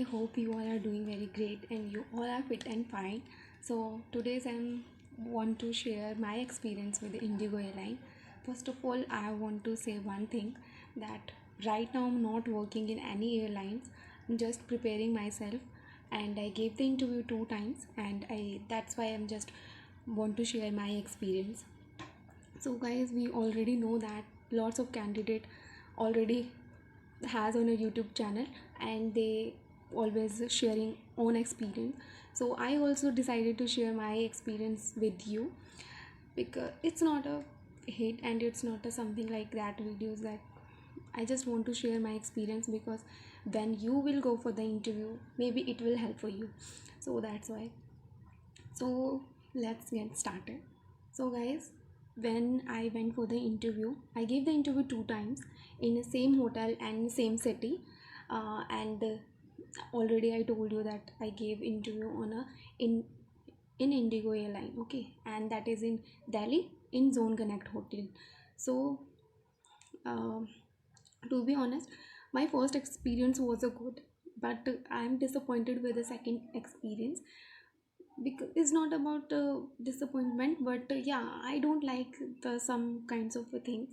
I hope you all are doing very great and you all are fit and fine. So today's I want to share my experience with the Indigo airline. First of all, I want to say one thing that right now I'm not working in any airlines. I'm just preparing myself and I gave the interview two times and I that's why I'm just want to share my experience. So guys, we already know that lots of candidate already has on a YouTube channel and they always sharing own experience. So I also decided to share my experience with you because it's not a hate and it's not a something like that videos that I just want to share my experience because when you will go for the interview maybe it will help for you. So that's why. So let's get started. So guys, when I went for the interview, I gave the interview two times in the same hotel and same city, and already I told you that I gave interview on a in in Indigo airline, okay, and that is in Delhi in Zone Connect hotel. So um to be honest, my first experience was a good, but I am disappointed with the second experience because it's not about disappointment, but yeah, I don't like the some kinds of things,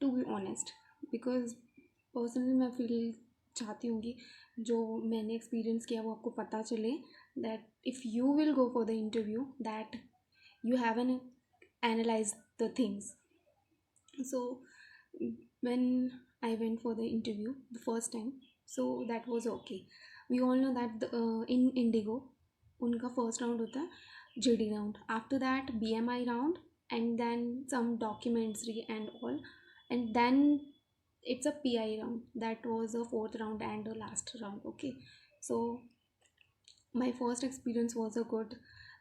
to be honest, because personally मैं feel चाहती हूँ कि जो मैंने experience किया वो आपको पता चले that if you will go for the interview that you haven't analyzed the things. So when I went for the interview the first time, so that was okay. We all know that in Indigo उनका first round होता है JD round, after that BMI round, and then some documents and all, and then it's a PI round, that was a fourth round and a last round, okay. So my first experience was a good,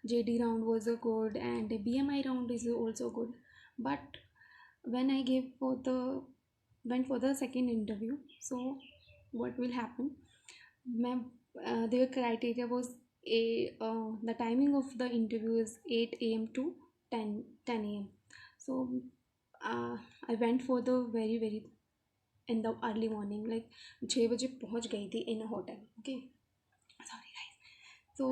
JD round was a good, and BMI round is also good, but when I gave for the went for the second interview, so what will happen, my their criteria was the timing of the interview is 8 a.m. to 10 a.m. So uh, I went for the very in the early morning, like 6 बजे पहुंच गई थी in a hotel, okay. Sorry guys. So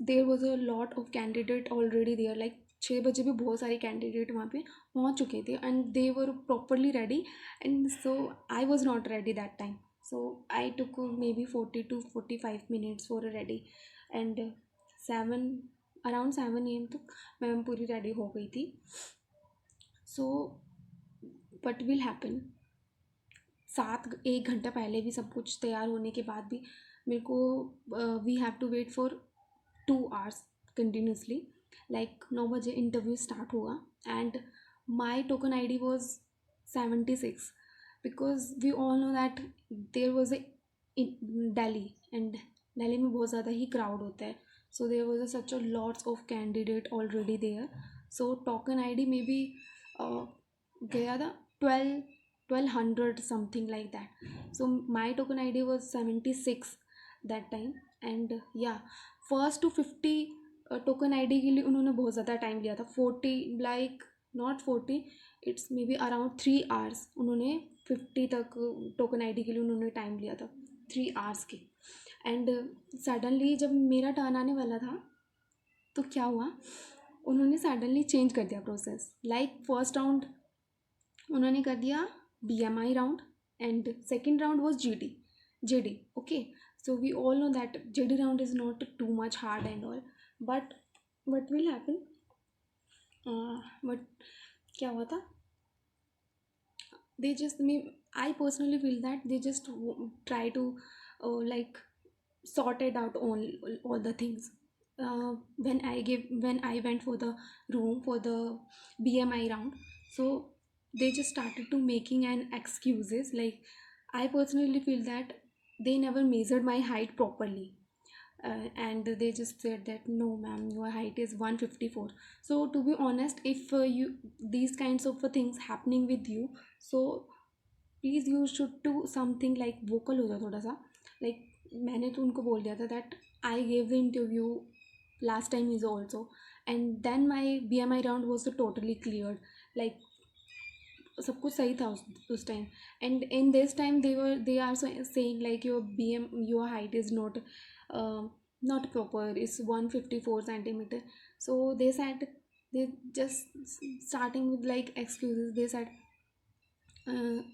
there was a lot of candidate already there, like 6 बजे भी बहुत सारे candidate वहाँ पे पहुँच चुके थे and they were properly ready, and so I was not ready that time. So I took may be 40 to 45 minutes for ready, and 7 around 7 a.m. तक मैं पूरी रेडी हो गई थी. सो वट विल हैपन, 1 घंटा पहले भी सब कुछ तैयार होने के बाद भी मेरे को we have to wait for 2 hours continuously. Like 9 बजे इंटरव्यू स्टार्ट हुआ and my token ID was वॉज 76, because we all know that there was a Delhi, and Delhi में बहुत ज़्यादा ही क्राउड होता है. So there was such a lots of candidate already there. So token ID डी में भी गया था 1200 something like that. So my token ID was 76 that time, and yeah, first two 50 token ID के लिए उन्होंने बहुत ज़्यादा टाइम लिया था. 40, like not 40, it's maybe around 3 hours उन्होंने 50 तक टोकन आईडी के लिए उन्होंने टाइम लिया था, 3 hours के. एंड सडनली जब मेरा टर्न आने वाला था तो क्या हुआ, उन्होंने सडनली चेंज कर दिया प्रोसेस. लाइक फर्स्ट राउंड उन्होंने कर दिया BMI round and second round was JD, okay. So we all know that JD round is not too much hard and all, but what will happen, but क्या हुआ था, they just me I personally feel that they just try to like sorted out all the things. When I went for the room for the BMI round, so they just started to making an excuses, like I personally feel that they never measured my height properly, and they just said that no ma'am, your height is 154. So to be honest, if you these kinds of things happening with you, so please you should do something like vocal हो जाओ थोड़ा सा. Like मैंने तो उनको बोल दिया था that I gave the interview last time is also, and then my BMI round was totally clear. Like सब कुछ सही था उस time. And in this time they are saying like your BM, your height is not proper, it's 154 centimeter. So they said, they just starting with like excuses. They said,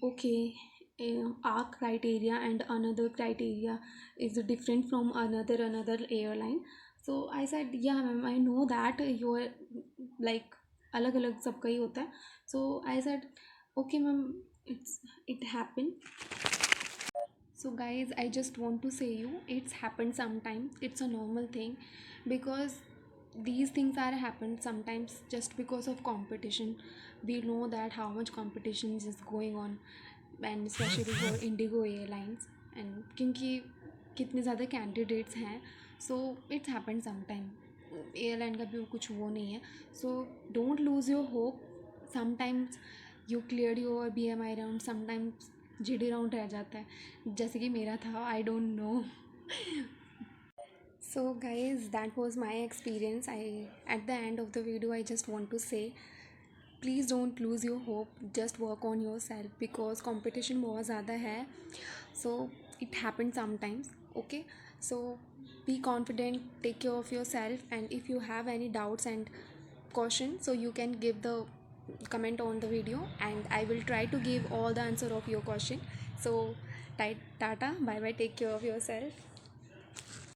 okay, our criteria and another criteria is different from another airline. So I said, yeah ma'am, I know that you're like अलग अलग सबका ही होता है. So I said, okay ma'am, it happened. So guys, I just want to say you, it's happened sometimes, it's a normal thing, because these things are happened sometimes just because of competition. We know that how much competition is going on, and especially for Indigo Airlines, and क्योंकि कितने ज़्यादा candidates हैं, so it's happen sometime. Airline का भी कुछ वो नहीं है. So don't lose your hope. Sometimes you clear your BMI round, sometimes GD round रह जाता है, जैसे कि मेरा था. I don't know. So guys, that was my experience. At the end of the video, I just want to say, please don't lose your hope, just work on yourself, because competition बहुत ज़्यादा है. So it happens sometimes, okay? So be confident, take care of yourself, and if you have any doubts and caution, so you can give the comment on the video, and I will try to give all the answer of your question. So tata, bye bye, take care of yourself.